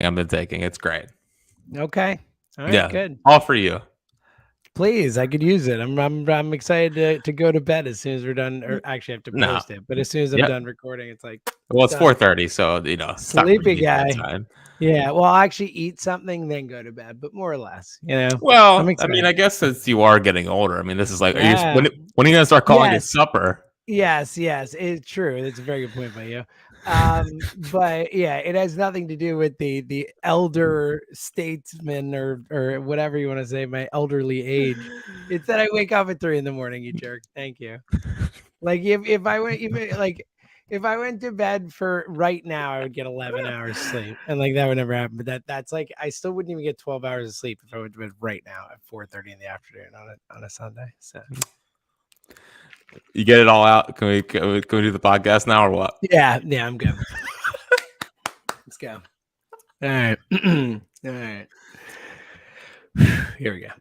I've been taking. It's great. Okay. All right, good. All for you. Please, I could use it. I'm excited to go to bed as soon as we're done. Or actually, I have to No. post it. But as soon as I'm done recording, it's like well, it's done. 4:30, so it's not Sleepy really guy. bedtime. Yeah, well, I'll actually eat something, then go to bed, but more or less, Well, I'm excited. I guess since you are getting older, this is like, when are you gonna start calling it supper? Yes, it's true. It's a very good point by you. But yeah, it has nothing to do with the elder statesman or whatever you want to say, my elderly age. It's that I wake up at 3 a.m, you jerk. Thank you. Like if I went if I went to bed for right now, I would get 11 hours sleep, and like that would never happen. But that's like I still wouldn't even get 12 hours of sleep if I went to bed right now at 4:30 in the afternoon on a Sunday. So you get it all out. Can we do the podcast now or what? Yeah, I'm good. Let's go. All right. All right. Here we go.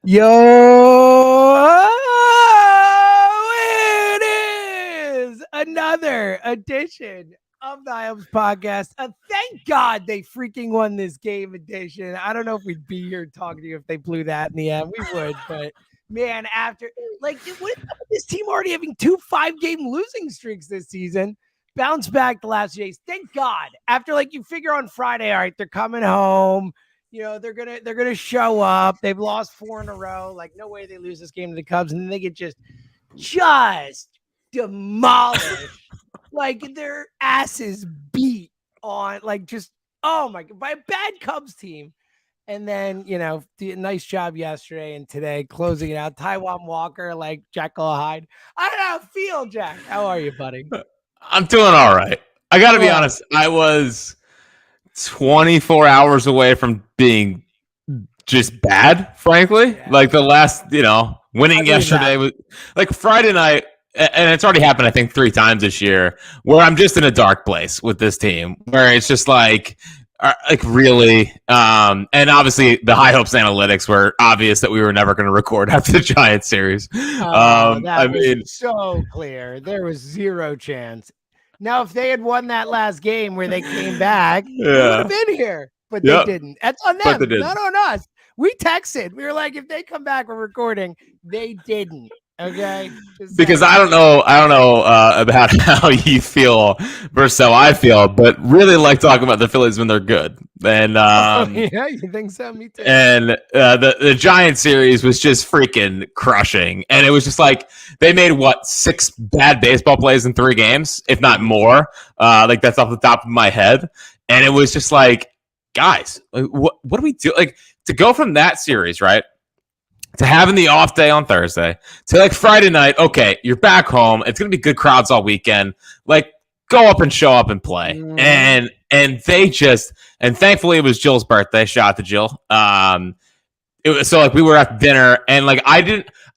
Yo, it is another edition of the Hyams podcast. Thank God they freaking won this game edition. I don't know if we'd be here talking to you if they blew that in the end. We would, but man, after what is up with this team already having 2 5-game losing streaks this season? Bounce back the last few days. Thank God. After you figure on Friday, all right, they're coming home. They're gonna show up. They've lost 4 in a row. No way they lose this game to the Cubs, and then they get just demolished. Their asses beat on oh my God, by a bad Cubs team. And then, nice job yesterday and today closing it out. Taijuan Walker, Jekyll Hyde. I don't know. Feel, Jack. How are you, buddy? I'm doing all right. I got to be honest. I was 24 hours away from being just bad, frankly. Yeah. The last, winning yesterday was Friday night. And it's already happened, I think, 3 times this year, where I'm just in a dark place with this team, where it's just really, and obviously the high hopes analytics were obvious that we were never going to record after the Giants series. That was so clear. There was 0 chance. Now, if they had won that last game where they came back, we would have been here, but they didn't. That's on them, not on us. We texted. We were like, if they come back, we're recording. They didn't. Okay. Because I don't know about how you feel versus how I feel, but really like talking about the Phillies when they're good. And yeah, you think so? Me too. And the Giants series was just freaking crushing, and it was just they made 6 bad baseball plays in 3 games, if not more. That's off the top of my head, and it was just guys, what do we do? To go from that series, right? To having the off day on Thursday, to Friday night, okay, you're back home. It's going to be good crowds all weekend. Go up and show up and play. Mm. And they just, and thankfully it was Jill's birthday. Shout out to Jill. It was so we were at dinner and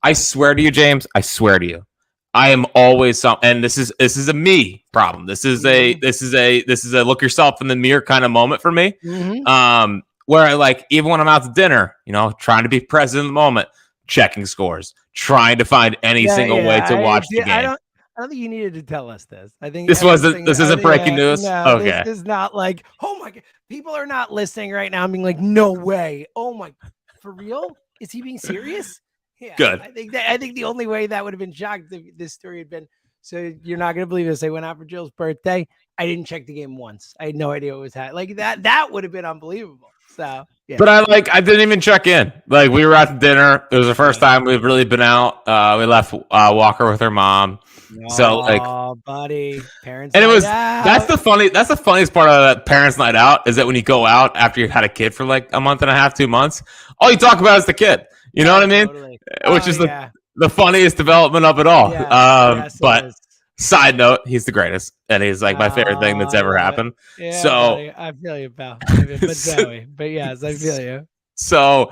I swear to you, James, I swear to you, I am always and this is a me problem. This is a look yourself in the mirror kind of moment for me. Mm-hmm. Where even when I'm out to dinner, trying to be present in the moment, checking scores, trying to find any single way to watch the game. I don't think you needed to tell us this. I think this isn't breaking news. No, okay, this is not oh my God, people are not listening right now. I'm being no way. Oh my, for real? Is he being serious? Yeah, good. I think the only way that would have been shocked if this story had been. So you're not going to believe this. They went out for Jill's birthday. I didn't check the game once. I had no idea what was happening. That would have been unbelievable. So, yeah. But I didn't even check in. We were at dinner. It was the first time we've really been out. We left Walker with her mom. So buddy, parents. And it was that's the funniest part of that parents' night out is that when you go out after you've had a kid for a month and a half, 2 months, all you talk about is the kid. You know what I mean? Totally. Which is the funniest development of it all. Yes, but. Side note, he's the greatest, and he's my favorite thing that's ever happened. Yeah, so buddy, I feel you, pal. But yes, I feel you. So,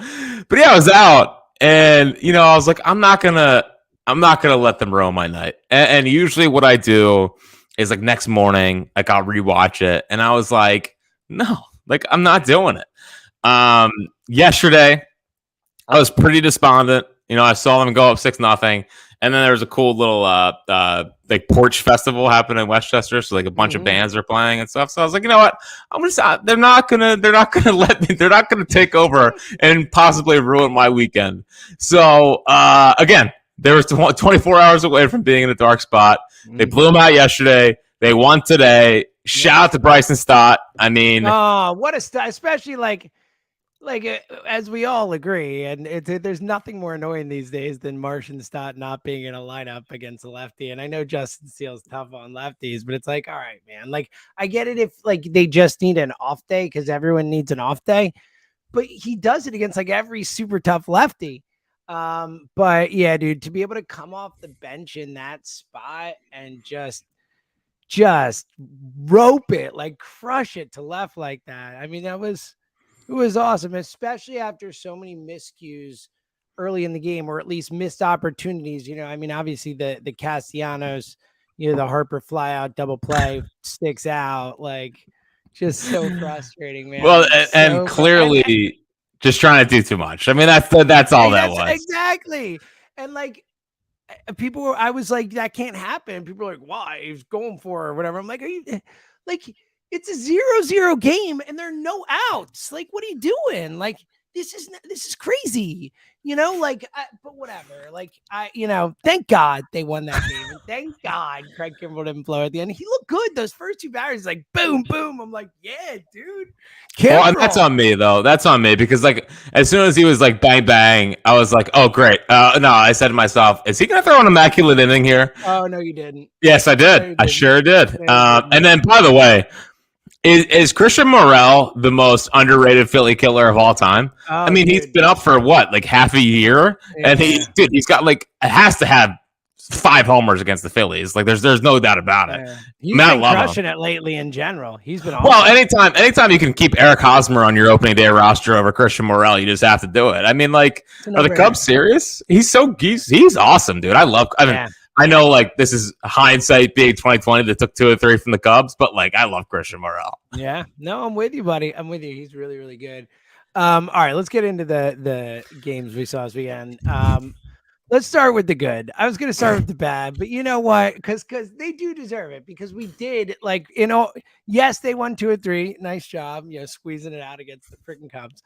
but yeah, I was out, and I was I'm not gonna let them ruin my night. And usually, what I do is next morning, I'll rewatch it, and I was no, I'm not doing it. Yesterday, I was pretty despondent. I saw them go up 6-0. And then there was a cool little like porch festival happened in Westchester, so like a bunch of bands are playing and stuff. So I was like, you know what, I'm just they're not gonna let me, they're not gonna take over and possibly ruin my weekend. So again, they were 24 hours away from being in a dark spot. They blew them out yesterday. They won today. Shout out to Bryson Stott. I mean, what a stat, especially like as we all agree, and there's nothing more annoying these days than Martian Stott not being in a lineup against a lefty. And I know Justin Steele's tough on lefties, but it's like, all right, man. Like, I get it if like they just need an off day because everyone needs an off day, but he does it against like every super tough lefty. But yeah, dude, to be able to come off the bench in that spot and just rope it, like crush it to left like that. I mean, it was awesome, especially after so many miscues early in the game, or at least missed opportunities. You know, I mean, obviously the Castellanos, you know, the Harper fly out double play sticks out, like just so frustrating, man. Well, and clearly just trying to do too much. I mean, that's all that was. Exactly. And like people I was like, that can't happen. People are like, why? He's going for it or whatever. I'm like, are you like, it's a 0-0 game and there are no outs. Like, what are you doing? Like, this is crazy, you know, like, but whatever. Like, thank God they won that game. And thank God Craig Kimbrell didn't blow at the end. He looked good. Those first two batters, like, boom, boom. I'm like, yeah, dude. Well, and that's on me, though. That's on me because, like, as soon as he was like, bang, bang, I was like, oh, great. No, I said to myself, is he going to throw an immaculate inning here? Oh, no, you didn't. Yes, I did. No, I sure did. And then, by the way, Is Christian Morel the most underrated Philly killer of all time? Oh, I mean, he's been up for what, like half a year, and he's got like has to have 5 homers against the Phillies. Like, there's no doubt about it. Yeah. He's been crushing it lately in general. He's been awesome. Well, anytime you can keep Eric Hosmer on your opening day roster over Christian Morel, you just have to do it. I mean, like, are the Cubs serious? He's awesome, dude. I know, like, this is hindsight being 2020 that took 2 or 3 from the Cubs, but, like, I love Christian Morel. Yeah. No, I'm with you, buddy. I'm with you. He's really, really good. All right, let's get into the games we saw this weekend. Let's start with the good. I was going to start with the bad, but you know what? Because they do deserve it because we did, like, you know, yes, they won 2 or 3. Nice job, you know, squeezing it out against the freaking Cubs.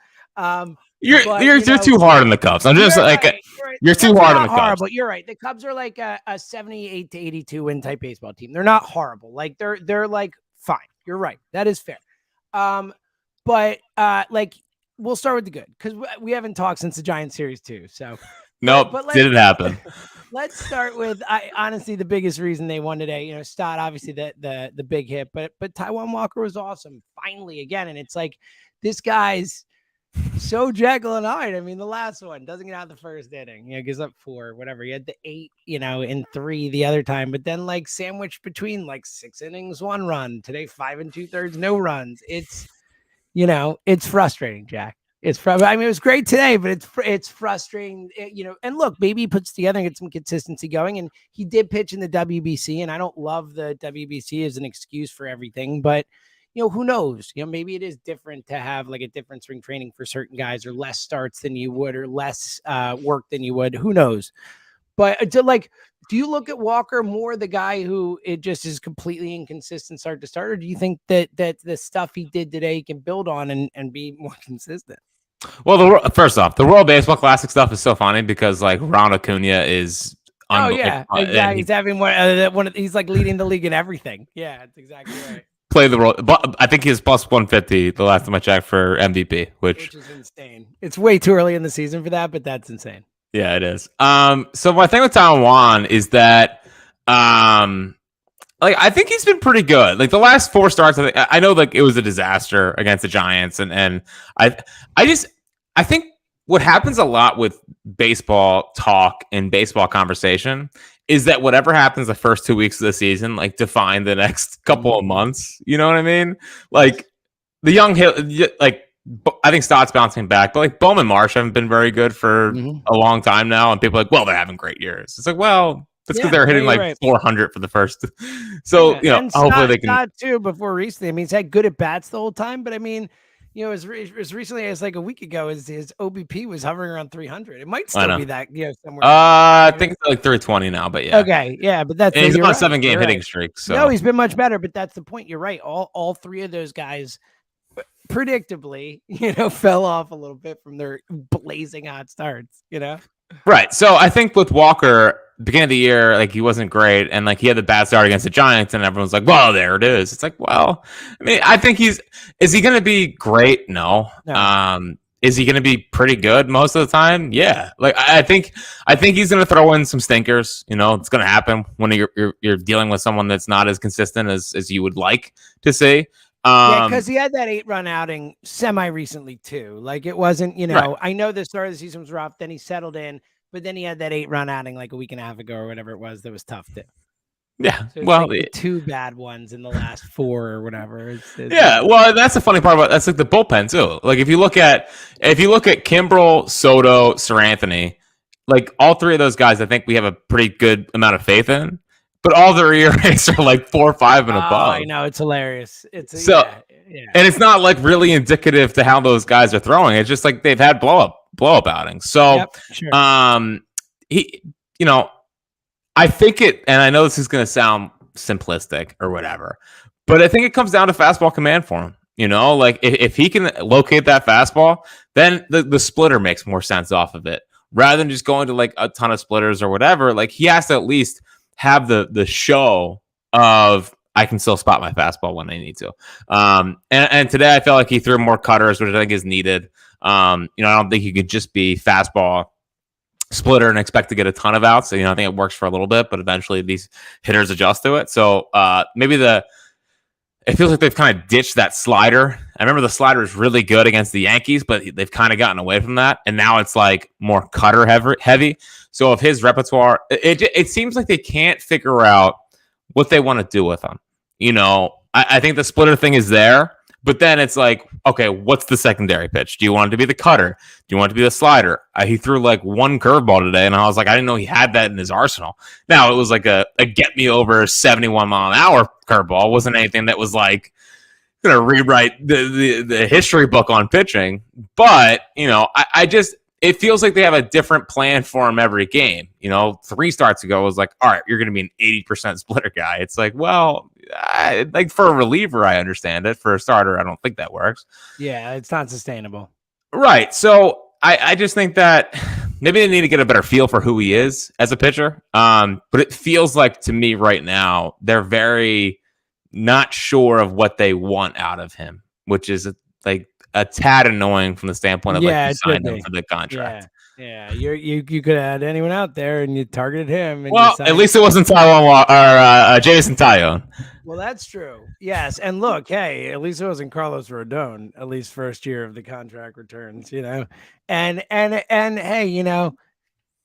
You're too hard on the Cubs. I'm just like, right. You're too hard on the Cubs. Horrible. You're right. The Cubs are like a 78 to 82 win type baseball team. They're not horrible. Like they're like fine. You're right. That is fair. But like we'll start with the good because we haven't talked since the Giants series too. So nope, didn't happen. Let's start with honestly the biggest reason they won today. You know, Stott obviously the big hit, but Taijuan Walker was awesome finally again, and it's like this guy's so Jekyll and Hyde. I mean, the last one doesn't get out of the first inning. You know, gives up 4, whatever. He had the 8, you know, in 3 the other time, but then like sandwiched between like 6 innings, 1 run. Today, 5 2/3, no runs. It's, you know, it's frustrating, Jack. I mean, it was great today, but it's frustrating, you know. And look, maybe he puts together and get some consistency going. And he did pitch in the WBC, and I don't love the WBC as an excuse for everything, but you know, who knows? You know, maybe it is different to have like a different spring training for certain guys, or less starts than you would, or less work than you would. Who knows? But do you look at Walker more the guy who it just is completely inconsistent start to start, or do you think that the stuff he did today he can build on and be more consistent? Well, first off, the World Baseball Classic stuff is so funny because like Ron Acuna is. Oh yeah, exactly. He's having one. He's like leading the league in everything. Yeah, that's exactly right. Play the role, but I think he's plus 150 the last time I checked for MVP, which is insane. It's way too early in the season for that, but that's insane. Yeah, it is. So my thing with Taijuan is that, like, I think he's been pretty good. Like the last 4 starts, I know like it was a disaster against the Giants, and I think what happens a lot with baseball talk and baseball conversation is that whatever happens the first 2 weeks of the season, like, define the next couple of months. You know what I mean? Like, the young hill, like, I think Stott's bouncing back, but like Bowman Marsh haven't been very good for a long time now, and people are like, well, they're having great years. It's like, well, that's because they're hitting like 400 for the first. So, you know, and hopefully they can. Stott too before recently. I mean, he's had good at bats the whole time, but I mean, as recently as like a week ago, his OBP was hovering around 300. It might still be that, somewhere. I think it's like 320 now, but yeah. Okay, yeah, but that's he's on a 7-game hitting streak. So no, he's been much better, but that's the point. You're right. All three of those guys, predictably, fell off a little bit from their blazing hot starts. Right. So I think with Walker, beginning of the year, like he wasn't great, and like he had the bad start against the Giants, and everyone's like, "Well, there it is." It's like, well, I mean, I think is he going to be great? No. Is he going to be pretty good most of the time? Yeah. Like I think he's going to throw in some stinkers. It's going to happen when you're dealing with someone that's not as consistent as you would like to see. Yeah, because he had that 8-run outing semi-recently too. Like it wasn't, Right. I know the start of the season was rough. Then he settled in, but then he had that 8-run outing like a week and a half ago or whatever it was that was tough too. Yeah, so well, like the 2 bad ones in the last 4 or whatever. It's well, that's the funny part about that's like the bullpen too. Like if you look at Kimbrel, Soto, Seranthony, like all 3 of those guys, I think we have a pretty good amount of faith in. But all their ERAs are like 4 or 5 and above. I know, it's hilarious. It's and it's not like really indicative to how those guys are throwing. It's just like they've had blow up outings. So, sure. I think and I know this is going to sound simplistic or whatever, but I think it comes down to fastball command for him. Like if he can locate that fastball, then the splitter makes more sense off of it rather than just going to like a ton of splitters or whatever. Like he has to at least have the show of I can still spot my fastball when I need to. And today I felt like he threw more cutters, which I think is needed. I don't think you could just be fastball splitter and expect to get a ton of outs. So, I think it works for a little bit, but eventually these hitters adjust to it. So maybe it feels like they've kind of ditched that slider. I remember the slider was really good against the Yankees, but they've kind of gotten away from that. And now it's like more cutter heavy. So if his repertoire, it seems like they can't figure out what they want to do with him. I think the splitter thing is there, but then it's like, okay, what's the secondary pitch? Do you want it to be the cutter? Do you want it to be the slider? He threw like one curveball today, and I was like, I didn't know he had that in his arsenal. Now, it was like a get me over 71 mile an hour curveball. It wasn't anything that was like going to rewrite the history book on pitching. But, it feels like they have a different plan for him every game. 3 starts ago was like, all right, you're going to be an 80% splitter guy. It's like, well, like for a reliever, I understand it. For a starter, I don't think that works. Yeah, it's not sustainable. Right. So I just think that maybe they need to get a better feel for who he is as a pitcher. But it feels like to me right now, they're very not sure of what they want out of him, which is like a tad annoying from the standpoint of like you signed him for the contract. Yeah, you could have had anyone out there and you targeted him. And well, at least it wasn't Taiwan or Jameson Taillon. Well, that's true. Yes, and look, hey, at least it wasn't Carlos Rodon. At least first year of the contract returns, and hey,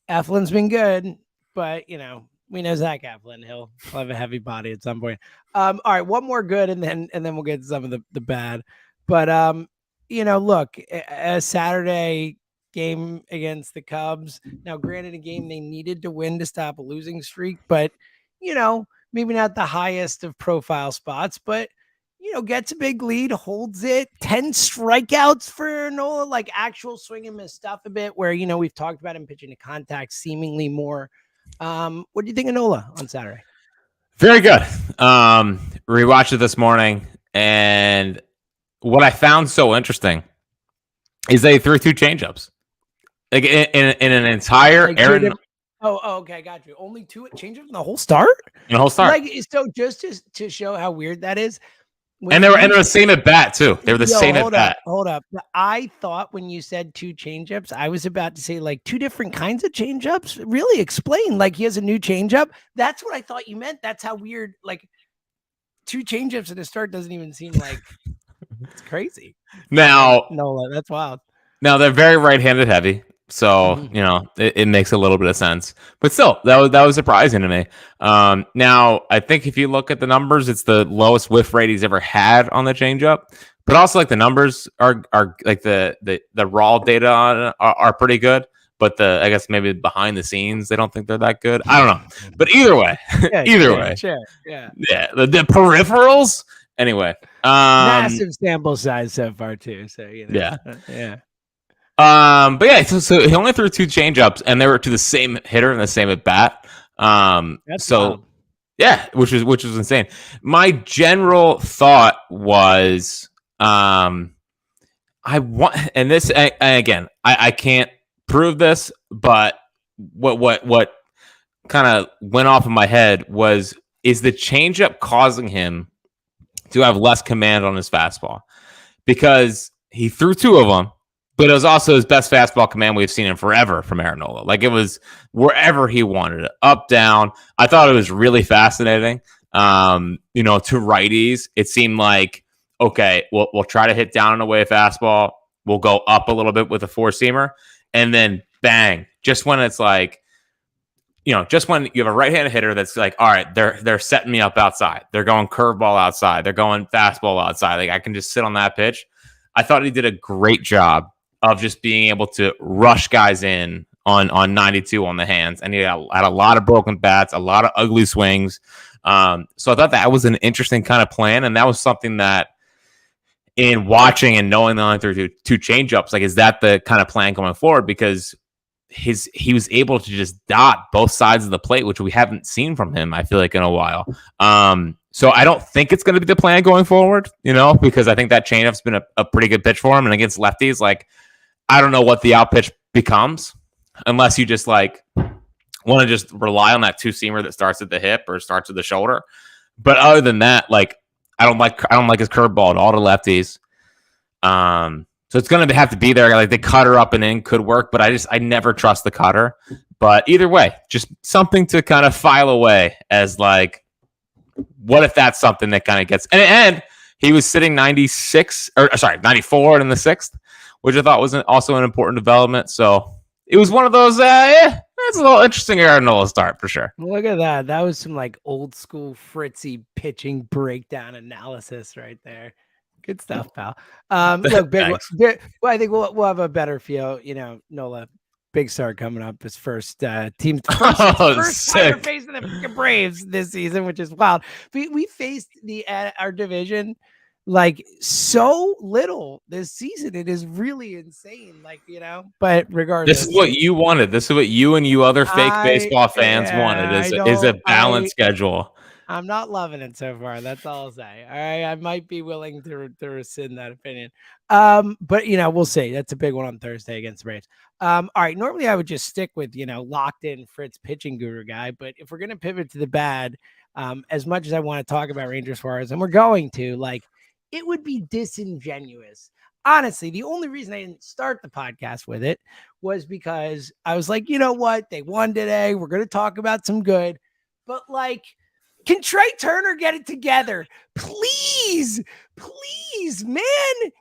Eflin's been good, but we know Zach Eflin. He'll have a heavy body at some point. All right, one more good, and then we'll get to some of the bad. But look, a Saturday game against the Cubs. Now, granted, a game they needed to win to stop a losing streak, but maybe not the highest of profile spots, but gets a big lead, holds it, 10 strikeouts for Nola, like actual swing and miss stuff a bit where, we've talked about him pitching to contact seemingly more. What do you think of Nola on Saturday? Very good. Rewatched it this morning, and what I found so interesting is they threw 2 changeups. Like in an entire like Aaron. Okay, I got you. Only 2 changeups in the whole start? In the whole start. Like, so just to show how weird that is. And they were the same at bat too. They were the same at bat. Hold up. I thought when you said 2 changeups, I was about to say like 2 different kinds of changeups. Really explain. Like he has a new changeup. That's what I thought you meant. That's how weird. Like 2 changeups in a start doesn't even seem like it's crazy. Now, Nola, that's wild. Now they're very right-handed heavy. So, it makes a little bit of sense. But still, that was surprising to me. Now, I think if you look at the numbers, it's the lowest whiff rate he's ever had on the changeup. But also, like, the numbers are like the raw data on it are pretty good. But I guess maybe behind the scenes, they don't think they're that good. I don't know. But either way, Sure. Yeah. The peripherals Anyway, massive sample size so far too. So yeah. Yeah. But yeah, so he only threw 2 changeups, and they were to the same hitter and the same at bat. That's So wild. yeah, which was insane. My general thought was, I want, and this again, I can't prove this, but what kind of went off in my head was, is the changeup causing him to have less command on his fastball? Because he threw 2 of them, but it was also his best fastball command we've seen in forever from Aaron Nola. Like, it was wherever he wanted it, up, down. I thought it was really fascinating. To righties, it seemed like, okay, we'll try to hit down and away a fastball. We'll go up a little bit with a 4-seamer, and then bang, just when it's like, just when you have a right-handed hitter that's like, all right, they're setting me up outside. They're going curveball outside. They're going fastball outside. Like, I can just sit on that pitch. I thought he did a great job of just being able to rush guys in on 92 on the hands. And he had a lot of broken bats, a lot of ugly swings. So I thought that was an interesting kind of plan. And that was something that, in watching and knowing the only through 2 changeups, like, is that the kind of plan going forward? Because he was able to just dot both sides of the plate, which we haven't seen from him, I feel like, in a while. So I don't think it's going to be the plan going forward, because I think that changeup's been a pretty good pitch for him. And against lefties, like, I don't know what the out pitch becomes, unless you just like want to just rely on that 2-seamer that starts at the hip or starts at the shoulder. But other than that, like, I don't like his curveball at all to lefties. So it's going to have to be there. Like, the cutter up and in could work, but I never trust the cutter. But either way, just something to kind of file away as, like, what if that's something that kind of gets, and he was sitting 94 in the 6th, which I thought was also an important development. So it was one of those, it's a little interesting Aaron Nola start for sure. Look at that. That was some like old school Fritzy pitching breakdown analysis right there. Good stuff, pal. Look, I think we'll have a better feel. Nola, big start coming up. His first team, first time facing the Braves this season, which is wild. We faced our division like so little this season. It is really insane. Like, but regardless, this is what you wanted. This is what you and you other fake baseball fans wanted. Is a balanced schedule. I'm not loving it so far. That's all I'll say. All right. I might be willing to rescind that opinion. But we'll see. That's a big one on Thursday against the Braves. All right. Normally I would just stick with, locked in Fritz pitching guru guy. But if we're going to pivot to the bad, as much as I want to talk about Rangers Suarez, and we're going to, like, it would be disingenuous. Honestly, the only reason I didn't start the podcast with it was because I was like, you know what? They won today. We're going to talk about some good. But, like, can Trey Turner get it together? Please, man.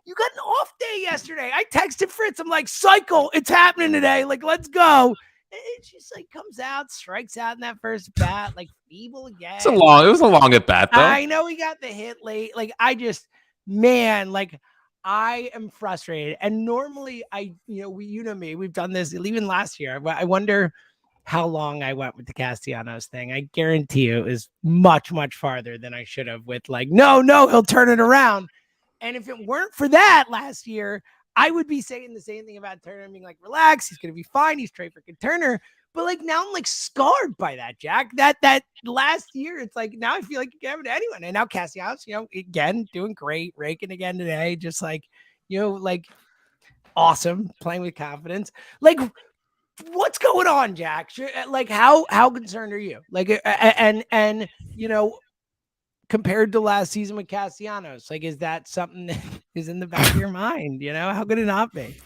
You got an off day yesterday. I texted Fritz. I'm like, cycle. It's happening today. Like, let's go. And it just like comes out, strikes out in that first bat, like feeble again. It was a long at bat, though. I know he got the hit late. Like, I am frustrated. And normally me, we've done this even last year. I wonder how long I went with the Castellanos thing. I guarantee you is much, much farther than I should have with like, no, he'll turn it around. And if it weren't for that last year, I would be saying the same thing about Turner, being like, relax, he's going to be fine. He's Trey freaking Turner. But like, now I'm like scarred by that, Jack. That last year, it's like, now I feel like you can have it to anyone. And now Castellanos, again, doing great, raking again today. Just like, like awesome, playing with confidence. Like, what's going on, Jack? Like, how concerned are you? Like, and compared to last season with Castellanos, like, is that something that is in the back of your mind? How could it not be?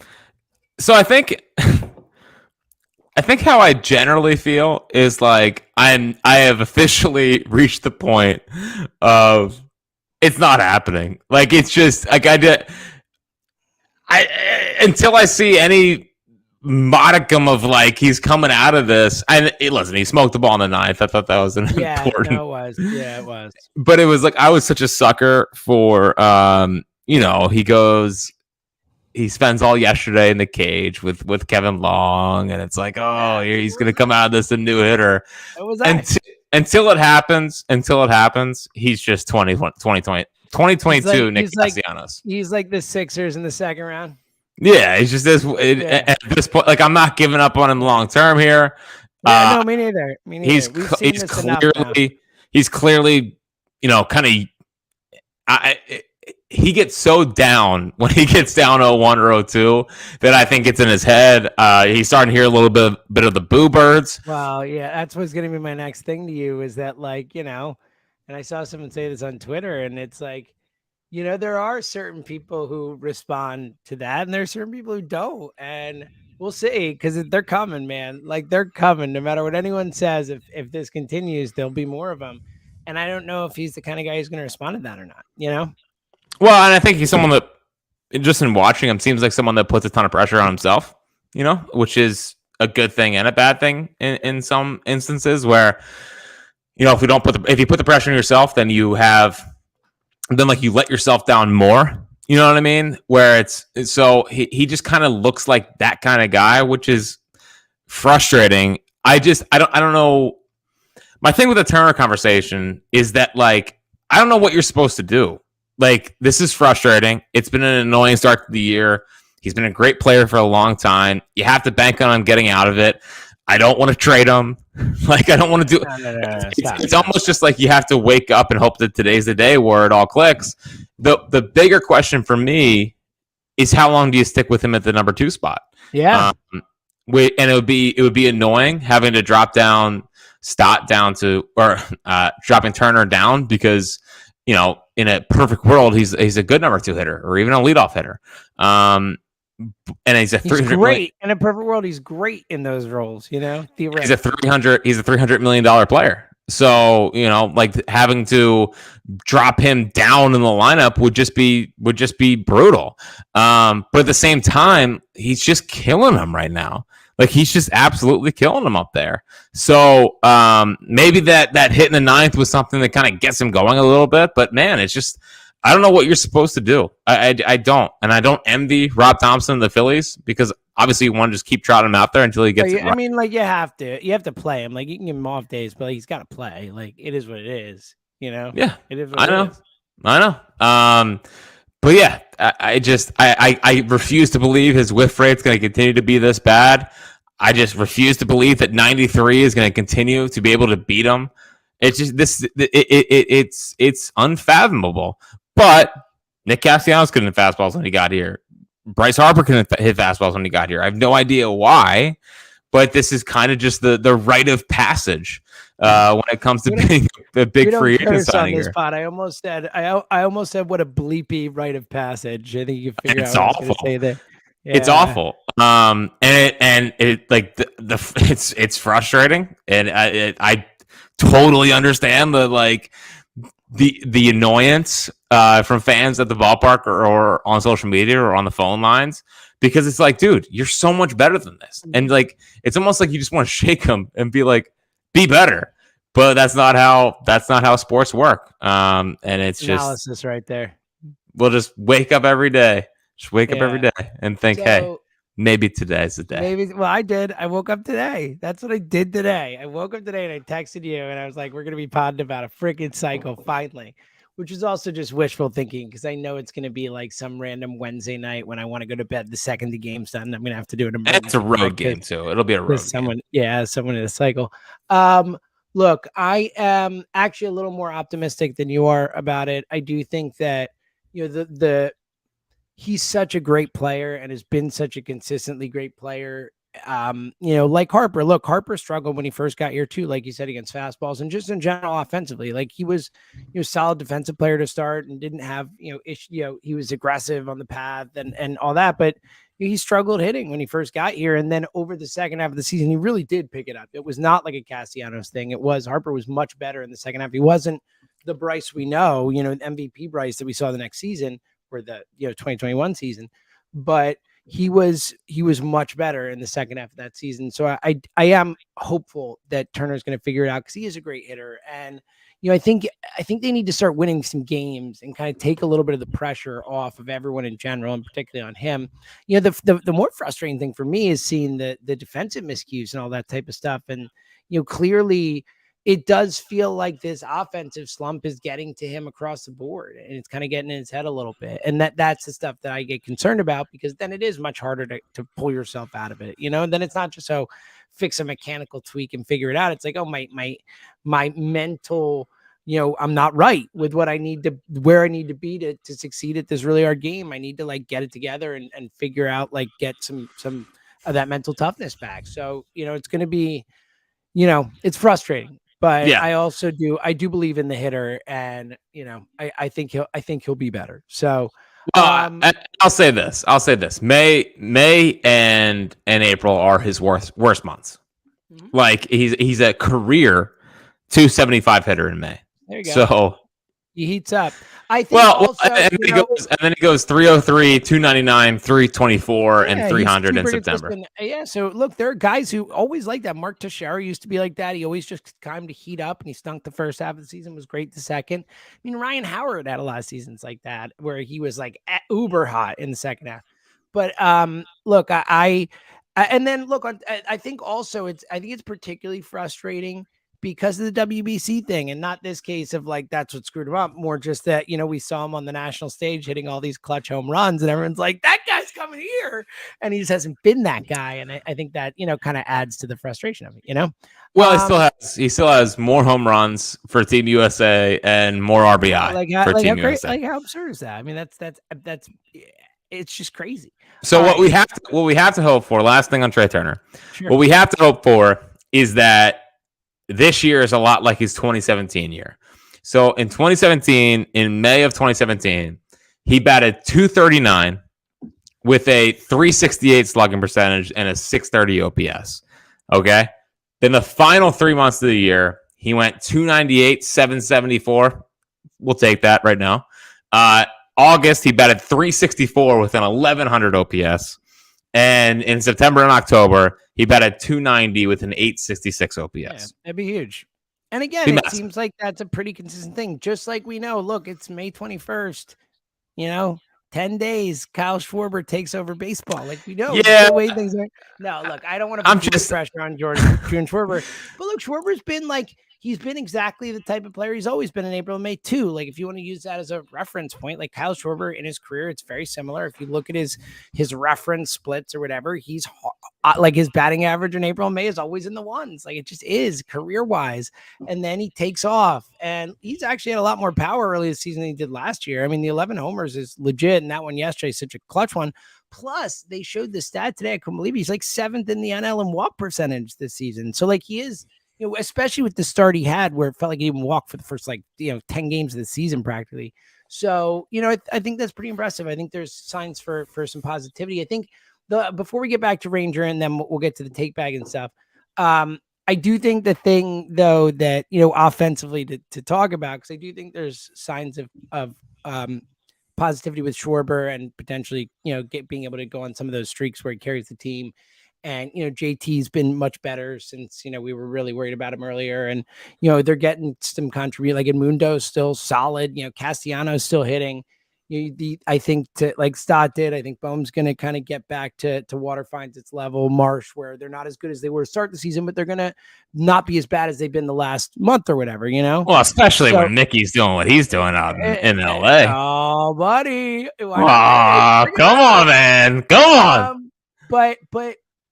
So I think how I generally feel is like I have officially reached the point of it's not happening. Like, it's just like until I see any modicum of like he's coming out of this. And listen, he smoked the ball in the 9th. I thought that was important. No, it was. But it was like I was such a sucker for he spends all yesterday in the cage with Kevin Long, and it's like, he's gonna come out of this a new hitter. Until it happens, he's just 2020 2022 Nick Castellanos. He's like the Sixers in the second round. Yeah, he's just at this point. Like, I'm not giving up on him long term here. Yeah, no, me neither. He's clearly, you know, kind of. He gets so down when he gets down 0-1 or 0-2 that I think it's in his head. He's starting to hear a little bit of the boo birds. Well, yeah, that's what's going to be my next thing to you is that, like, you know, and I saw someone say this on Twitter, and it's like, you know, there are certain people who respond to that, and there are certain people who don't, and we'll see, because they're coming, man. Like, they're coming. No matter what anyone says, if this continues, there'll be more of them. And I don't know if he's the kind of guy who's going to respond to that or not, you know? Well, and I think he's someone that, just in watching him, seems like someone that puts a ton of pressure on himself, you know, which is a good thing and a bad thing in some instances where, you know, if you put the pressure on yourself, then you let yourself down more. You know what I mean? Where so he just kind of looks like that kind of guy, which is frustrating. I don't know. My thing with the Turner conversation is that, like, I don't know what you're supposed to do. Like, this is frustrating. It's been an annoying start to the year. He's been a great player for a long time. You have to bank on him getting out of it. I don't want to trade him. Like, I don't want to do it. It's almost just like you have to wake up and hope that today's the day where it all clicks. The bigger question for me is, how long do you stick with him at the number 2 spot? Yeah. And it would be annoying having to drop down Stott down to, or dropping Turner down, because, you know, in a perfect world, he's a good number 2 hitter or even a leadoff hitter. And he's great in a perfect world. He's great in those roles, you know. He's a $300 million player. So, you know, like, having to drop him down in the lineup would just be brutal. But at the same time, he's just killing them right now. Like, he's just absolutely killing them up there. So maybe that hit in the 9th was something that kind of gets him going a little bit. But man, it's just, I don't know what you're supposed to do. I don't. And I don't envy Rob Thompson and the Phillies, because obviously you want to just keep trotting him out there until he gets it right. I mean, like, you have to play him. Like, you can give him off days, but, like, he's got to play. Like, it is what it is, you know? Yeah. It is what it is. I know. But yeah, I refuse to believe his whiff rate's going to continue to be this bad. I just refuse to believe that 93 is going to continue to be able to beat him. It's just it's unfathomable. But Nick Castellanos couldn't hit fastballs when he got here. Bryce Harper couldn't hit fastballs when he got here. I have no idea why, but this is kind of just the rite of passage when it comes to being a big free agent signing here. Pod. I almost said what a bleepy rite of passage. I think you can figure out what I was going to say there. Yeah. It's awful. And it like it's frustrating, and I totally understand the annoyance from fans at the ballpark or on social media or on the phone lines, because it's like, dude, you're so much better than this. And, like, it's almost like you just want to shake them and be like, be better. But that's not how sports work. And it's analysis just right there. We'll just wake up every day. Just wake up every day and think, hey, maybe today's the day. Well, I did. I woke up today. That's what I did today. I woke up today and I texted you and I was like, we're going to be podding about a freaking cycle finally, which is also just wishful thinking, because I know it's going to be like some random Wednesday night when I want to go to bed the second the game's done. I'm going to have to do it. It's a road game too. It'll be a road game. Yeah, someone in the cycle. Look, I am actually a little more optimistic than you are about it. I do think that, you know, he's such a great player and has been such a consistently great player. You know, like Harper. Look, Harper struggled when he first got here too, like you said, against fastballs and just in general offensively. Like, he was, you know, solid defensive player to start and didn't have, you know, he was aggressive on the path and all that, but he struggled hitting when he first got here. And then over the second half of the season, he really did pick it up. It was not like a Castellanos thing. Harper was much better in the second half. He wasn't the Bryce we know, you know, MVP Bryce that we saw the next season, or the 2021 season, but he was much better in the second half of that season. So I am hopeful that Turner's going to figure it out, because he is a great hitter. And, you know, I think they need to start winning some games and kind of take a little bit of the pressure off of everyone in general, and particularly on him. You know, the more frustrating thing for me is seeing the defensive miscues and all that type of stuff. And, you know, clearly, it does feel like this offensive slump is getting to him across the board, and it's kind of getting in his head a little bit. And that's the stuff that I get concerned about, because then it is much harder to pull yourself out of it, and then it's not just fix a mechanical tweak and figure it out. It's like, oh, my mental, I'm not right with what I need to, where I need to be to succeed at this really hard game. I need to get it together and figure out, get some of that mental toughness back. So, it's going to be, it's frustrating, but Yeah. I do believe in the hitter, and, I think he'll be better. So, I'll say this. May and April are his worst months. Mm-hmm. Like he's a career 275 hitter in May. There you go. So he heats up. I think and then he goes 303, 299, 324, and 300 in September. Yeah. So look, there are guys who always like that. Mark Teixeira used to be like that. He always just time to heat up, and he stunk the first half of the season, was great the second. I mean, Ryan Howard had a lot of seasons like that where he was uber hot in the second half. But look, I think also I think it's particularly frustrating because of the WBC thing, and not this case of that's what screwed him up. More just that, we saw him on the national stage hitting all these clutch home runs, and everyone's like, that guy's coming here. And he just hasn't been that guy. And I think that, kind of adds to the frustration of it, Well, he still has more home runs for Team USA and more RBI for Team USA. How absurd is that? I mean, that's it's just crazy. So what we have to hope for, last thing on Trey Turner, sure. What we have to hope for is that this year is a lot like his 2017 year. So in 2017, in May of 2017, he batted 239 with a 368 slugging percentage and a 630 OPS. Okay. Then the final 3 months of the year, he went 298, 774. We'll take that right now. August, he batted 364 with an 1100 OPS. And in September and October, he batted 290 with an 866 OPS. Yeah, that'd be huge. And again, it seems like that's a pretty consistent thing. Just like we know, look, it's May 21st, 10 days, Kyle Schwarber takes over baseball. Like we know, yeah. The way things are. No, look, I don't want to put pressure on June Schwarber, but look, Schwarber's been he's been exactly the type of player he's always been in April and May too. Like if you want to use that as a reference point, like Kyle Schwarber in his career, it's very similar. If you look at his reference splits or whatever, he's his batting average in April and May is always in the ones. Like it just is career wise. And then he takes off, and he's actually had a lot more power early this season than he did last year. I mean, the 11 homers is legit, and that one yesterday is such a clutch one. Plus, they showed the stat today. I couldn't believe he's 7th in the NL in walk percentage this season. So he is, especially with the start he had, where it felt like he even walked for the first 10 games of the season practically. So, I think that's pretty impressive. I think there's signs for some positivity. I think before we get back to Ranger, and then we'll get to the take bag and stuff. I do think the thing though that, offensively to talk about, because I do think there's signs of positivity with Schwarber, and potentially, being able to go on some of those streaks where he carries the team. And, JT's been much better since, we were really worried about him earlier. And, they're getting some contribution. Like Edmundo's still solid. Castellanos still hitting. I think Stott did. I think Bohm's going to kind of get back to water finds its level. Marsh, where they're not as good as they were to start the season, but they're going to not be as bad as they've been the last month or whatever, Well, especially when Mickey's doing what he's doing out in LA. Oh, buddy. Come on, man. Come on. But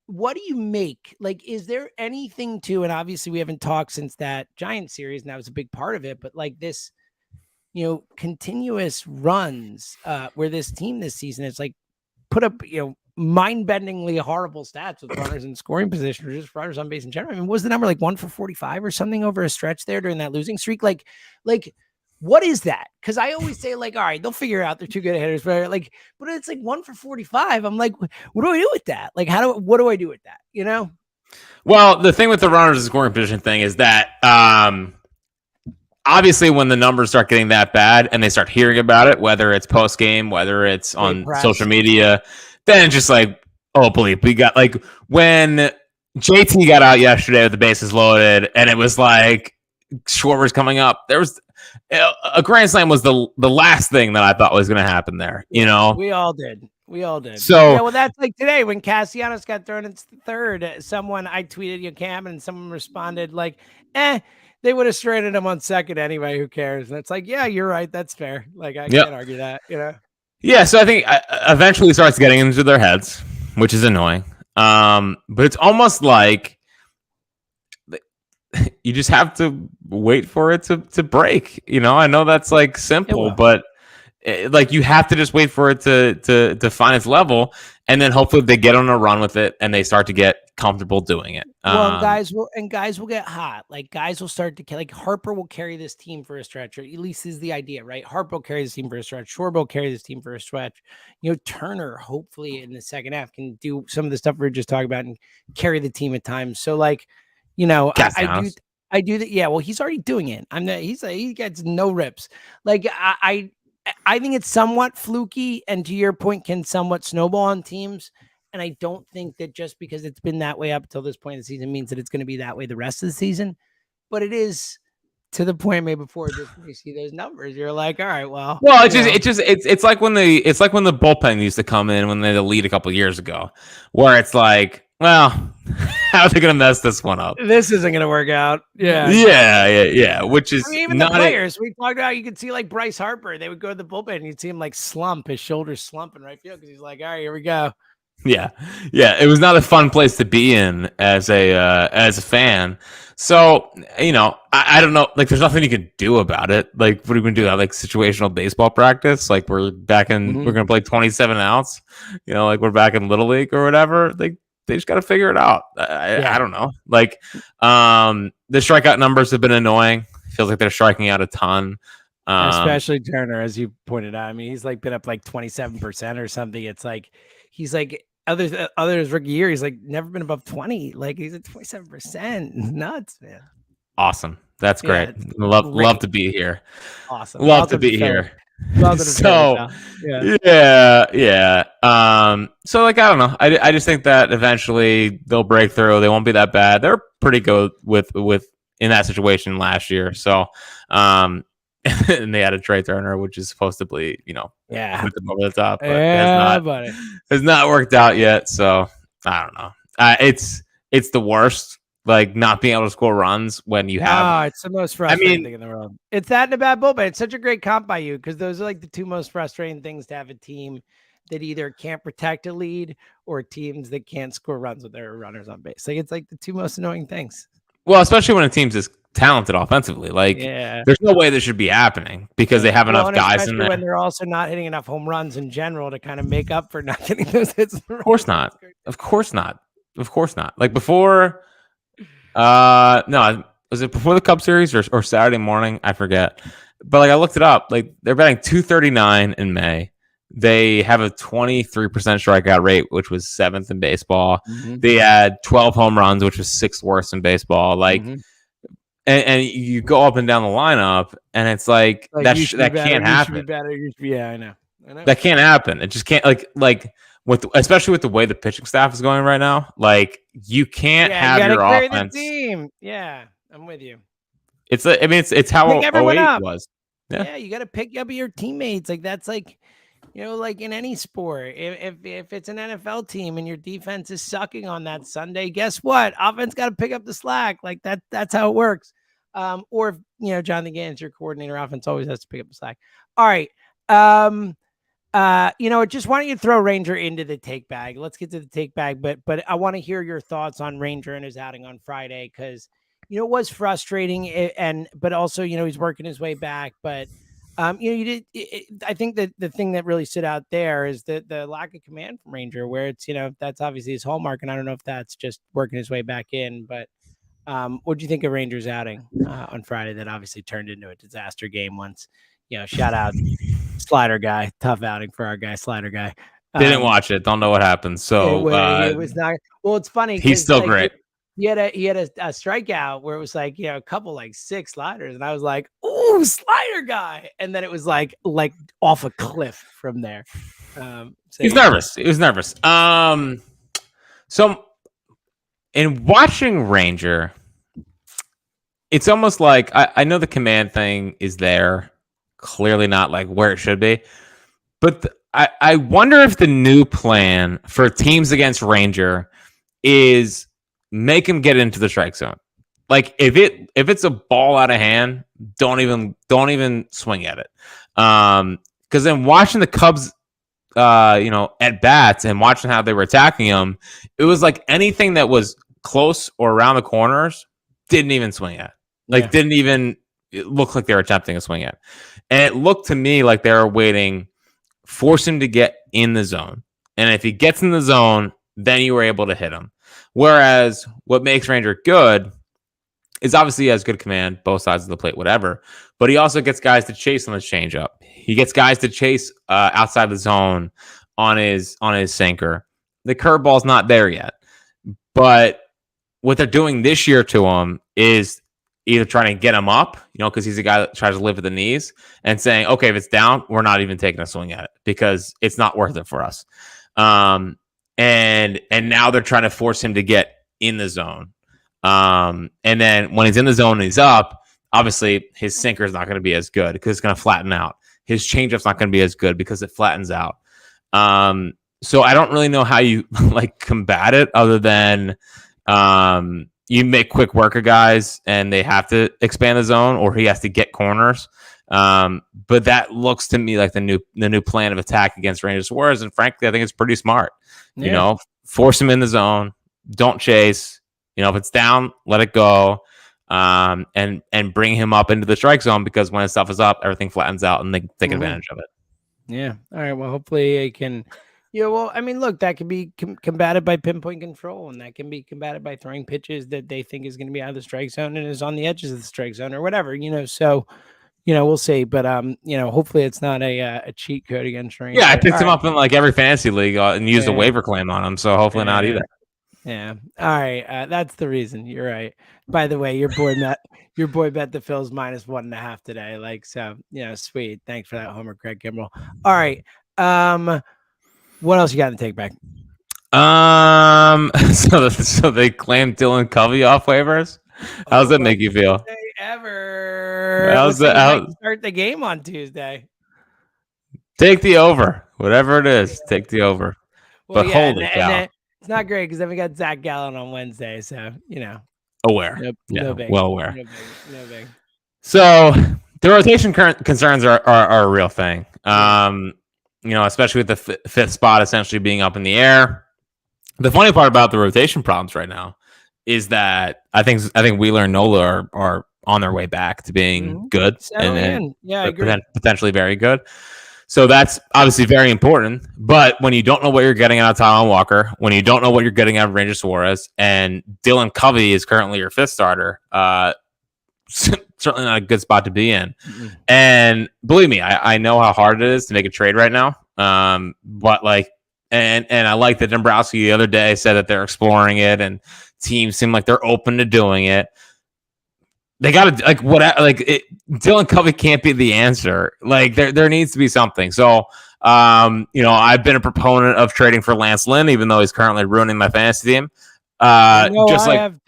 what do you make? Is there anything to, and obviously we haven't talked since that Giants series, and that was a big part of it, but this, continuous runs where this team this season is put up, mind-bendingly horrible stats with runners in scoring position, or just runners on base in general. I mean, was the number 1 for 45 or something over a stretch there during that losing streak? What is that? Because I always say, all right, they'll figure out they're too good at hitters, but it's 1 for 45. I'm what do I do with that? What do I do with that? Well, the thing with the runners in scoring position thing is that obviously when the numbers start getting that bad and they start hearing about it, whether it's post game, whether it's on social media, then it's just oh, bleep. We got when JT got out yesterday with the bases loaded, and it was Schwarber's coming up. There was a grand slam was the last thing that I thought was going to happen there. We all did. So well, that's today when Castellanos got thrown into third. Someone I tweeted Cam, and someone responded they would have stranded him on second anyway. Who cares? And it's like, yeah, you're right. That's fair. Like, I Yep. can't argue that, Yeah, so I think eventually it starts getting into their heads, which is annoying. But it's almost like you just have to wait for it to break. I know that's like simple, but like you have to just wait for it to find its level, and then hopefully they get on a run with it and they start to get comfortable doing it. Well, guys will get hot. Like guys will start to like Harper will carry this team for a stretch, or at least is the idea, right? Harper will carry this team for a stretch. Schwarber will carry this team for a stretch. Turner hopefully in the second half can do some of the stuff we were just talking about and carry the team at times. So like, I do that. Yeah, well, he's already doing it. He gets no rips. Like I think it's somewhat fluky, and to your point, can somewhat snowball on teams. And I don't think that just because it's been that way up until this point of the season means that it's going to be that way the rest of the season. But it is to the point maybe before just when you see those numbers, you're like, all right, well, it's like when the bullpen used to come in when they had the lead a couple of years ago, where it's like, well, how are they going to mess this one up? This isn't going to work out. Yeah. Which is even not the players we talked about. You could see like Bryce Harper, they would go to the bullpen and you'd see him like slump, his shoulders slump in right field because he's like, all right, here we go. Yeah. It was not a fun place to be in as a fan. So I don't know. Like, there's nothing you can do about it. Like, what are you going to do? Like situational baseball practice? Like, we're back in. We're going to play 27 outs. Like we're back in Little League or whatever. Like, they just got to figure it out. I don't know. Like, the strikeout numbers have been annoying. Feels like they're striking out a ton. Especially Turner, as you pointed out. I mean, he's like been up like 27% or something. It's like he's like others rookie year. He's like never been above 20. Like he's at 27%. Nuts, man. Awesome. That's great. Yeah, love to be here. Awesome. Love to be here. So so like I don't know. I just think that eventually they'll break through. They won't be that bad. They're pretty good with in that situation last year. So and they added Trey Turner, which is supposed to be, put them over the top, but has not worked out yet. So I don't know. It's the worst, like not being able to score runs when you have. It's the most frustrating thing in the world. It's that and a bad bullpen. It's such a great comp by you because those are like the two most frustrating things to have a team that either can't protect a lead or teams that can't score runs with their runners on base. Like it's like the two most annoying things. Well, especially when a team's as talented offensively. Like, there's no way this should be happening because they have enough guys in there. When they're also not hitting enough home runs in general to kind of make up for not getting those hits. Of course not. Like before, no, was it before the Cup Series or Saturday morning? I forget. But like I looked it up. Like they're batting .239 in May. They have a 23% strikeout rate, which was 7th in baseball. Mm-hmm. They had 12 home runs, which was 6th worst in baseball. Like, and you go up and down the lineup, and it's like that can't happen. I know. That can't happen. It just can't. Like especially with the way the pitching staff is going right now. Like you can't have your offense. The team. Yeah, I'm with you. It's how 08 was. Yeah, you got to pick up your teammates. Like that's like. Like in any sport, if it's an NFL team and your defense is sucking on that Sunday, guess what? Offense got to pick up the slack. Like that's how it works. Or if, Jonathan Gannon's your coordinator, offense always has to pick up the slack. All right. Just why don't you throw Ranger into the take bag? Let's get to the take bag, but I want to hear your thoughts on Ranger and his outing on Friday because, it was frustrating but also, he's working his way back, but I think that the thing that really stood out there is the lack of command from Ranger, where it's, that's obviously his hallmark. And I don't know if that's just working his way back in, but what do you think of Ranger's outing on Friday that obviously turned into a disaster game once, shout out Slider Guy, tough outing for our guy, Slider Guy. Didn't watch it. Don't know what happened. So it was not, well, it's funny. He's still great. He had a strikeout where it was like, a couple like 6 sliders. And I was like, ooh, Slider Guy. And then it was like off a cliff from there. He's nervous. He was nervous. So in watching Ranger, it's almost like I know the command thing is there. Clearly not like where it should be. But I wonder if the new plan for teams against Ranger is make him get into the strike zone. Like if it's a ball out of hand, don't even swing at it. Because then watching the Cubs, at bats and watching how they were attacking him, it was like anything that was close or around the corners didn't even swing at. Like didn't even look like they were attempting a swing at. And it looked to me like they were waiting, force him to get in the zone. And if he gets in the zone, then you were able to hit him. Whereas what makes Ranger good is obviously he has good command, both sides of the plate, whatever. But he also gets guys to chase on his changeup. He gets guys to chase outside the zone on his sinker. The curveball's not there yet. But what they're doing this year to him is either trying to get him up, because he's a guy that tries to live with the knees, and saying, okay, if it's down, we're not even taking a swing at it because it's not worth it for us. And now they're trying to force him to get in the zone. And then when he's in the zone and he's up, obviously his sinker is not going to be as good because it's going to flatten out. His changeup's not going to be as good because it flattens out. So I don't really know how you combat it other than you make quick work of guys and they have to expand the zone or he has to get corners. But that looks to me like the new plan of attack against Ranger Suarez. And frankly, I think it's pretty smart. Yeah. Force him in the zone. Don't chase. If it's down, let it go. And bring him up into the strike zone because when his stuff is up, everything flattens out and they can take advantage of it. Yeah. All right. Well, hopefully it can. Yeah, well, I mean, look, that can be combated by pinpoint control, and that can be combated by throwing pitches that they think is going to be out of the strike zone and is on the edges of the strike zone or whatever, So, we'll see. But, hopefully it's not a cheat code against Ranger. Yeah, I picked him up in every fantasy league and used a waiver claim on him, so hopefully not either. Yeah. All right. That's the reason. You're right. By the way, your boy bet the Phillies -1.5 today. So, sweet. Thanks for that homer, Craig Kimbrell. All right. What else you got to take back? So they claimed Dylan Covey off waivers. How does that make you feel? Ever? How's that? Start the game on Tuesday. Take the over, whatever it is. Take the over. Well, but holy cow, it's not great because then we got Zach Gallen on Wednesday. So aware, no big, well aware. No big. So the rotation concerns are a real thing. Especially with the fifth spot essentially being up in the air. The funny part about the rotation problems right now is that I think Wheeler and Nola are on their way back to being good and I agree. Potentially very good. So that's obviously very important. But when you don't know what you're getting out of Taijuan Walker, when you don't know what you're getting out of Ranger Suarez, and Dylan Covey is currently your fifth starter, certainly not a good spot to be in. Mm-hmm. And believe me, I know how hard it is to make a trade right now. But and I like that Dombrowski the other day said that they're exploring it and teams seem like they're open to doing it. They got to Dylan Covey can't be the answer. There needs to be something. So, I've been a proponent of trading for Lance Lynn, even though he's currently ruining my fantasy team. I have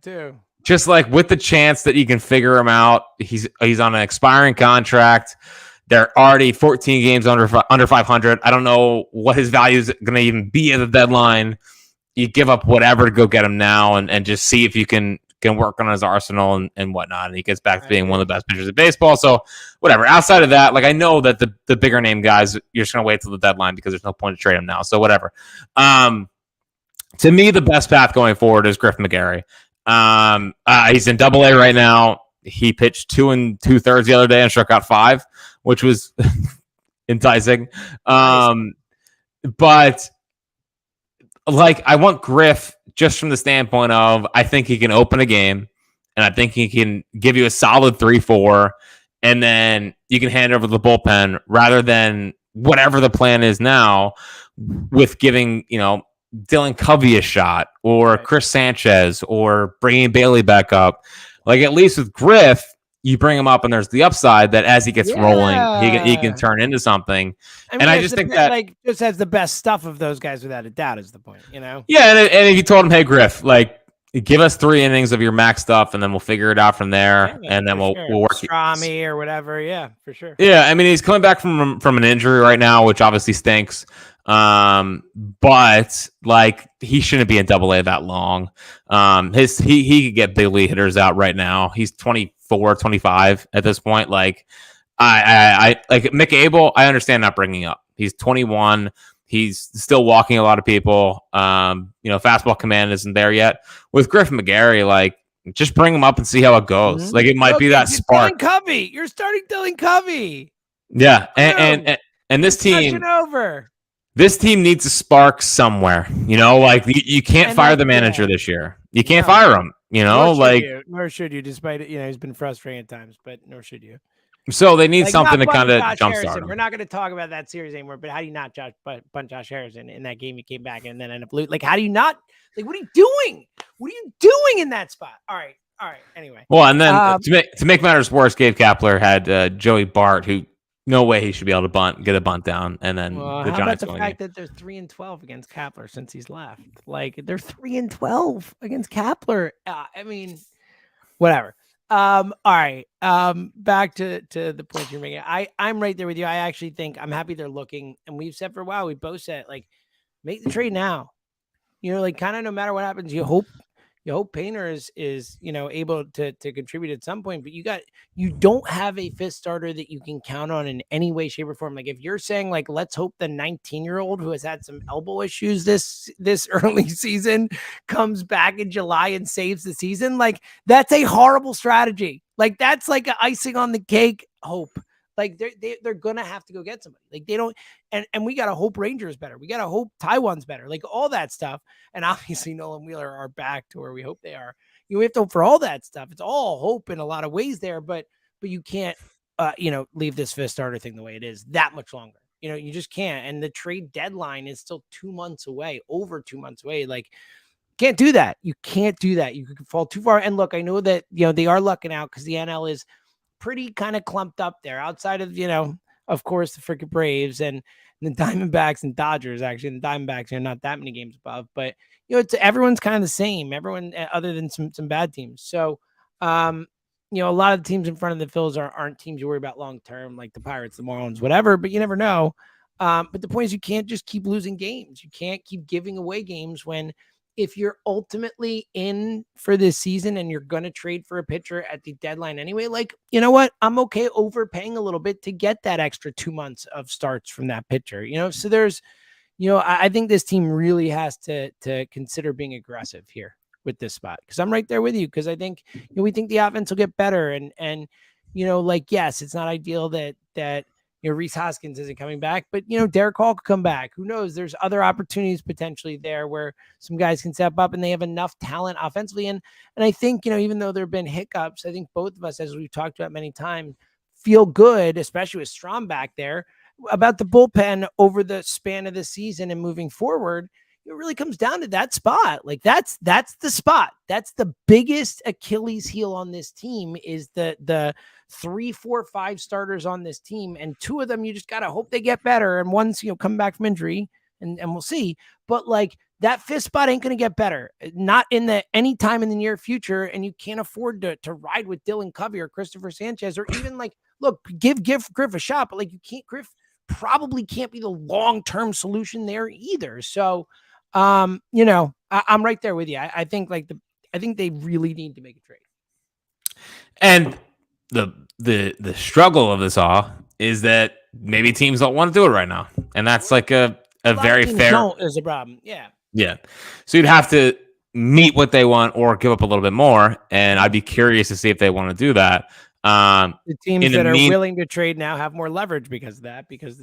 too. Just with the chance that you can figure him out, he's on an expiring contract. They're already 14 games under 500. I don't know what his value is going to even be at the deadline. You give up whatever to go get him now and just see if you can work on his arsenal and whatnot. And he gets back to being one of the best pitchers in baseball. So whatever. Outside of that, I know that the bigger name guys, you're just going to wait till the deadline because there's no point to trade him now. So whatever. To me, the best path going forward is Griff McGarry. He's in Double-A right now. He pitched 2 2/3 the other day and struck out 5, which was enticing. But I want Griff just from the standpoint of I think he can open a game and I think he can give you a solid 3-4 and then you can hand over the bullpen rather than whatever the plan is now with giving, Dylan Covey a shot or Chris Sanchez or bringing Bailey back up. At least with Griff, you bring him up and there's the upside that as he gets rolling, he can turn into something. I just think that just has the best stuff of those guys without a doubt is the point, Yeah, and if you told him, hey Griff, give us 3 innings of your max stuff, and then we'll figure it out from there, Yeah, and then we'll work Strami or whatever. Yeah, for sure. Yeah, I mean, he's coming back from an injury right now, which obviously stinks. But like he shouldn't be in AA that long. He could get big league hitters out right now. He's 24, 25 at this point. Like I like Mick Abel, I understand not bringing up. He's 21. He's still walking a lot of people. Fastball command isn't there yet. With Griff McGarry, like just bring him up and see how it goes. Mm-hmm. Like it might be that spark. Covey, you're starting Dylan Covey. Yeah, and this team over. This team needs a spark somewhere. Like you can't fire the manager this year. You can't fire him. Nor should you, despite it. He's been frustrating at times, but nor should you. So they need something to kind of jumpstart him. We're not going to talk about that series anymore. But how do you not bunt Josh Harrison in that game? He came back and then ended up losing. Like, how do you not? Like, what are you doing? What are you doing in that spot? All right. Anyway. Well, and then to make matters worse, Gabe Kapler had Joey Bart, who no way he should be able to get a bunt down, and then the Giants. How about the fact that they're 3-12 against Kapler since he's left? Like they're 3-12 against Kapler. I mean, whatever. All right. Back to the point you're making. I'm right there with you. I actually think I'm happy they're looking, and we've said for a while, we both said like, make the trade now. Like kind of no matter what happens, you hope Painter is able to contribute at some point, but you don't have a fifth starter that you can count on in any way, shape, or form. Like if you're saying like, let's hope the 19-year-old who has had some elbow issues this early season comes back in July and saves the season, like that's a horrible strategy. Like that's like an icing on the cake hope. Like they're gonna have to go get somebody. Like they don't, and we gotta hope Rangers better. We gotta hope Taiwan's better. Like all that stuff. And obviously Nolan Wheeler are back to where we hope they are. We have to hope for all that stuff. It's all hope in a lot of ways there, but you can't leave this fifth starter thing the way it is that much longer. You just can't. And the trade deadline is still 2 months away, over 2 months away. Like can't do that. You can't do that. You could fall too far. And look, I know that they are lucking out because the NL is pretty kind of clumped up there outside of, of course, the freaking Braves and the Diamondbacks and Dodgers. Actually, the Diamondbacks are not that many games above, but it's everyone's kind of the same. Everyone other than some bad teams. So, a lot of the teams in front of the Phillies aren't teams you worry about long term, like the Pirates, the Marlins, whatever. But you never know. But the point is, you can't just keep losing games. You can't keep giving away games when. If you're ultimately in for this season and you're going to trade for a pitcher at the deadline anyway, like, you know what? I'm okay overpaying a little bit to get that extra 2 months of starts from that pitcher, So there's, I think this team really has to consider being aggressive here with this spot. Cause I'm right there with you. Cause I think, we think the offense will get better and, yes, it's not ideal that, Rhys Hoskins isn't coming back, but Derek Hall could come back. Who knows? There's other opportunities potentially there where some guys can step up and they have enough talent offensively. And I think, even though there have been hiccups, I think both of us, as we've talked about many times, feel good, especially with Strom back there, about the bullpen over the span of the season and moving forward. It really comes down to that spot. Like that's the spot. That's the biggest Achilles heel on this team is the 3, 4, 5 starters on this team. And 2 of them, you just got to hope they get better. And one's, coming back from injury and we'll see, but like that fifth spot ain't going to get better. Not in any time in the near future. And you can't afford to ride with Dylan Covey or Christopher Sanchez, or even like, look, give Griff a shot, but like Griff probably can't be the long-term solution there either. So, I'm right there with you. I think I think they really need to make a trade. And the struggle of this all is that maybe teams don't want to do it right now, and that's like a very fair. Is a problem. Yeah. So you'd have to meet what they want or give up a little bit more, and I'd be curious to see if they want to do that. The teams that are willing to trade now have more leverage because of that. Because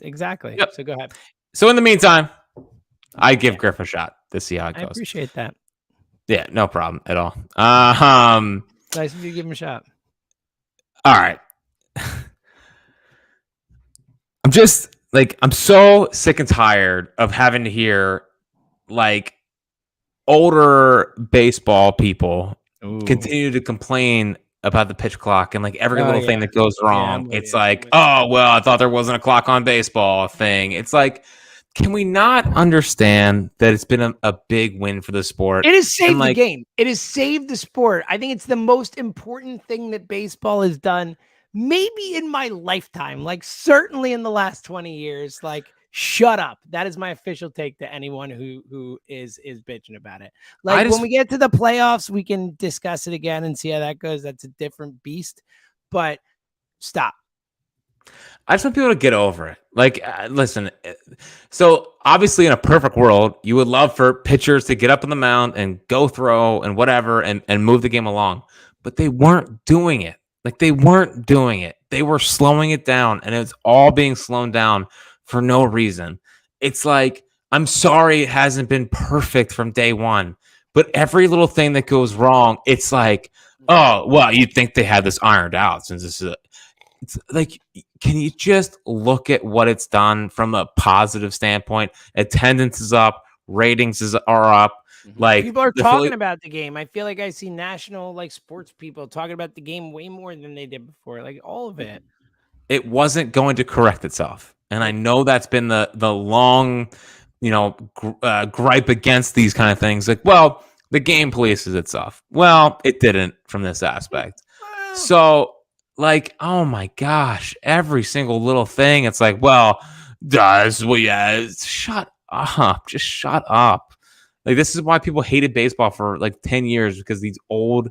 exactly. Yep. So go ahead. So in the meantime, I give Griff a shot to see how it goes. I appreciate that. Yeah, no problem at all. Nice of you to give him a shot. All right. I'm so sick and tired of having to hear like older baseball people continue to complain about the pitch clock and like every little thing that goes wrong. It's like, oh, well, I thought there wasn't a clock on baseball thing. It's like, can we not understand that it's been a big win for the sport? It has saved the game. It has saved the sport. I think it's the most important thing that baseball has done, maybe in my lifetime, like certainly in the last 20 years. Like, shut up. That is my official take to anyone who is bitching about it. Like, when we get to the playoffs, we can discuss it again and see how that goes. That's a different beast. But stop. I just want people to get over it. Like, listen, so obviously in a perfect world, you would love for pitchers to get up on the mound and go throw and whatever and move the game along. But they weren't doing it. Like, they weren't doing it. They were slowing it down, and it's all being slowed down for no reason. It's like, I'm sorry it hasn't been perfect from day one, but every little thing that goes wrong, it's like, oh, well, you'd think they had this ironed out since this is it's like, can you just look at what it's done from a positive standpoint? Attendance is up, ratings are up. Like, people are talking about the game. I feel like I see national like sports people talking about the game way more than they did before. Like, all of it. It wasn't going to correct itself, and I know that's been the long, gripe against these kind of things. Like, well, the game polices itself. Well, it didn't from this aspect. So. Like, oh my gosh, every single little thing. It's like, well, shut up. Just shut up. Like, this is why people hated baseball for like 10 years, because these old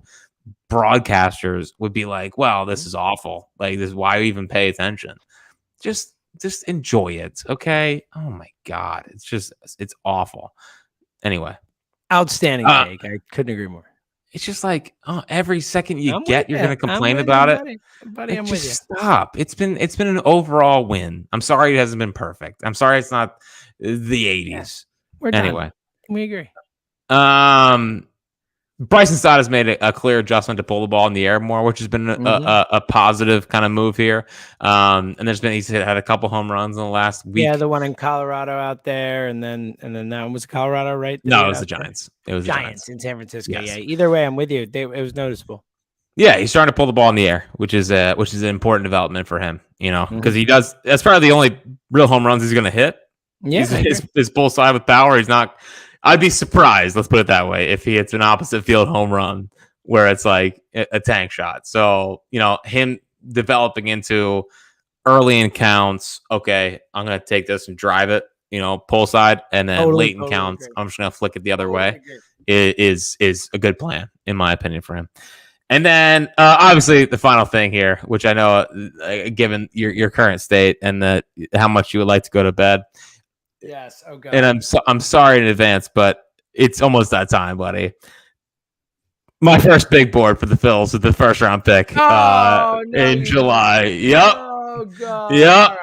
broadcasters would be like, well, this is awful. Like, this is why even pay attention. Just enjoy it. Okay. Oh my God. It's awful. Anyway. Outstanding take. I couldn't agree more. It's just like, oh, every second you're going to complain about it. Buddy, I'm with you. Stop. It's been an overall win. I'm sorry it hasn't been perfect. I'm sorry it's not the 80s. Yeah, we're done. Anyway, we agree. Bryson Stott has made a clear adjustment to pull the ball in the air more, which has been a positive kind of move here. And he's had a couple home runs in the last week. Yeah, the one in Colorado out there, and then that one was Colorado, right? No, it was the Giants. It was Giants in San Francisco. Yes. Yeah, either way, I'm with you. It was noticeable. Yeah, he's starting to pull the ball in the air, which is an important development for him. Because he does. That's probably the only real home runs he's going to hit. Yeah, his bull side with power. He's not. I'd be surprised, let's put it that way, if he hits an opposite field home run where it's like a tank shot. So, him developing into early in counts, okay, I'm going to take this and drive it, pull side, and then late in counts, I'm just going to flick it the other way, is a good plan, in my opinion, for him. And then, obviously, the final thing here, which I know, given your current state and how much you would like to go to bed, yes. Oh God. And I'm sorry in advance, but it's almost that time, buddy. My first big board for the Phillies with the first round pick in July. Yep. Oh God. Yep. All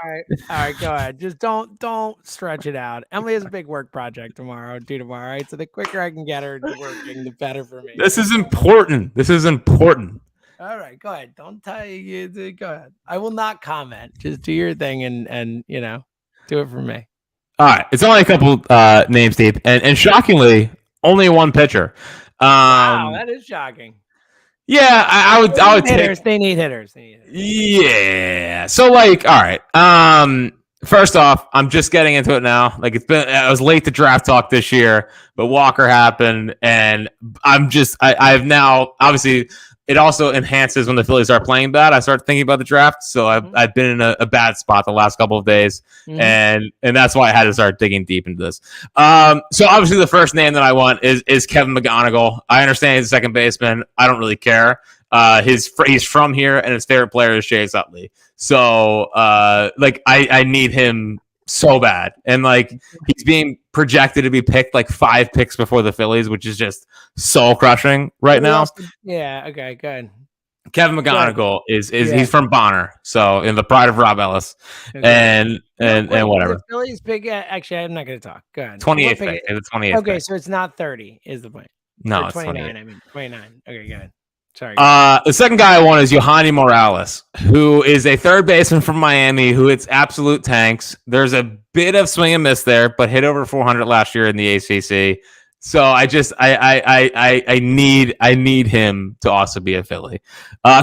right. Go ahead. Just don't stretch it out. Emily has a big work project tomorrow. Tomorrow. Right. So the quicker I can get her working, the better for me. This is important. All right. Go ahead. Don't tell you. Go ahead. I will not comment. Just do your thing and do it for me. All right, it's only a couple names deep, and shockingly, only one pitcher. Wow, that is shocking. Yeah, I would hitters. They need hitters. Yeah. So, like, all right. First off, I'm just getting into it now. Like, I was late to draft talk this year, but Walker happened, and I've now, obviously, it also enhances when the Phillies are playing bad. I start thinking about the draft, so I've been in a bad spot the last couple of days, and that's why I had to start digging deep into this. So obviously the first name that I want is Kevin McGonigal. I understand he's a second baseman. I don't really care. He's from here, and his favorite player is Chase Utley. So I need him so bad, and like he's being projected to be picked like 5 picks before the Phillies, which is just soul crushing right now. Yeah. Okay. Good. Kevin McGonigal he's from Bonner, so in the pride of Rob Ellis, and whatever. The Phillies pick. Actually, I'm not going to talk. Go ahead. 28th pick. It's 28th. Okay, pick. So it's not 30. Is the point? No, or it's 29. I mean 29. Okay. Go ahead. Sorry. The second guy I want is Yohani Morales, who is a third baseman from Miami who hits absolute tanks. There's a bit of swing and miss there, but hit over 400 last year in the ACC. So I need him to also be a Philly.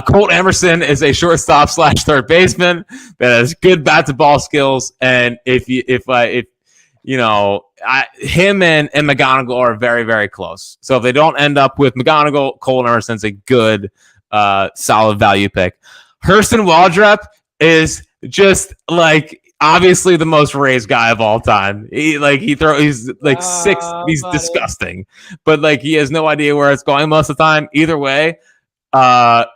Colt Emerson is a shortstop / third baseman that has good bat to ball skills. And if him and McGonagall are very, very close. So if they don't end up with McGonagall, Cole Emerson's a good, solid value pick. Hurston Waldrep is just like obviously the most raised guy of all time. He's like six. He's buddy. disgusting, but like he has no idea where it's going most of the time. Either way,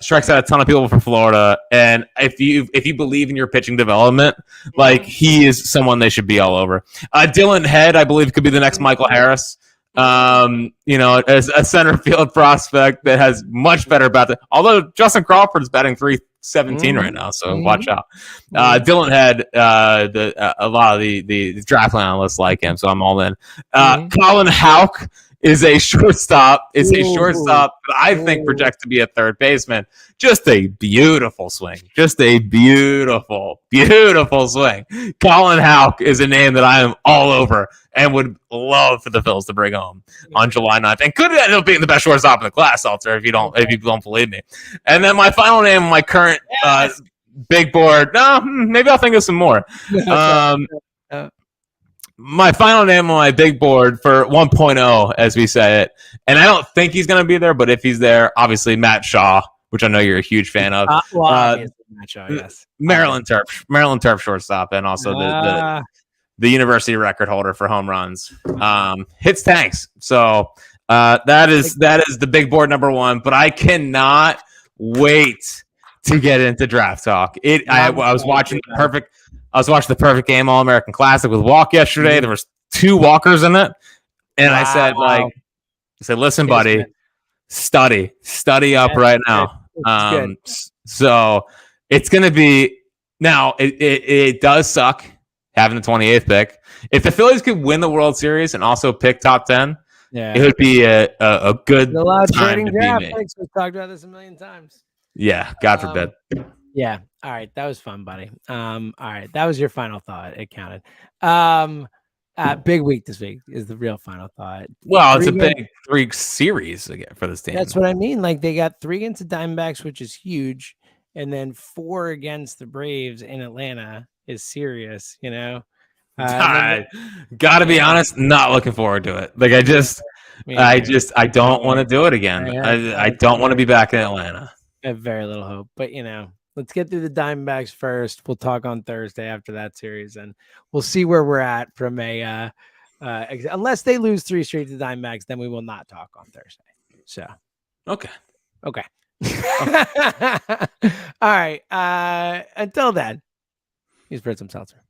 strikes out a ton of people for Florida. And if you believe in your pitching development, like he is someone they should be all over. Dylan Head, I believe, could be the next Michael Harris. As a center field prospect that has much better bat. Although Justin Crawford is batting 317 right now, so watch out. Dylan Head, a lot of the draft analysts like him, so I'm all in. Colin Houck is a shortstop. That I think projects to be a third baseman. Just a beautiful swing. Just a beautiful, beautiful swing. Colin Houck is a name that I am all over and would love for the Phillies to bring home on July 9th. And could end up being the best shortstop in the class, Seltzer, if you don't believe me. And then my final name on my current big board. No, maybe I'll think of some more. My final name on my big board for 1.0, as we say it, and I don't think he's going to be there, but if he's there, obviously Matt Shaw, which I know you're a huge fan of. Matt Shaw, yes. Maryland Terp shortstop, and also the university record holder for home runs. Hits tanks. So that is the big board number one, but I cannot wait to get into draft talk. I was watching the perfect game All-American Classic with Walk yesterday. There was 2 walkers in it. And I said, listen, buddy, study up right now. So it's going to be now it does suck having the 28th pick. If the Phillies could win the World Series and also pick top 10, it would be a good time to be me. We've talked about this a million times. Yeah, God forbid. Yeah. All right. That was fun, buddy. All right. That was your final thought. It counted. Big week this week is the real final thought. Well, it's a big 3 series again for this team. That's what I mean. Like they got 3 against the Diamondbacks, which is huge. And then 4 against the Braves in Atlanta is serious, Gotta be honest, not looking forward to it. Like I don't want to do it again. I don't want to be back in Atlanta. I have very little hope, but let's get through the Diamondbacks first. We'll talk on Thursday after that series, and we'll see where we're at from a. Unless they lose 3 straight to the Diamondbacks, then we will not talk on Thursday. So, okay. All right. Until then, he's Fritz Seltzer.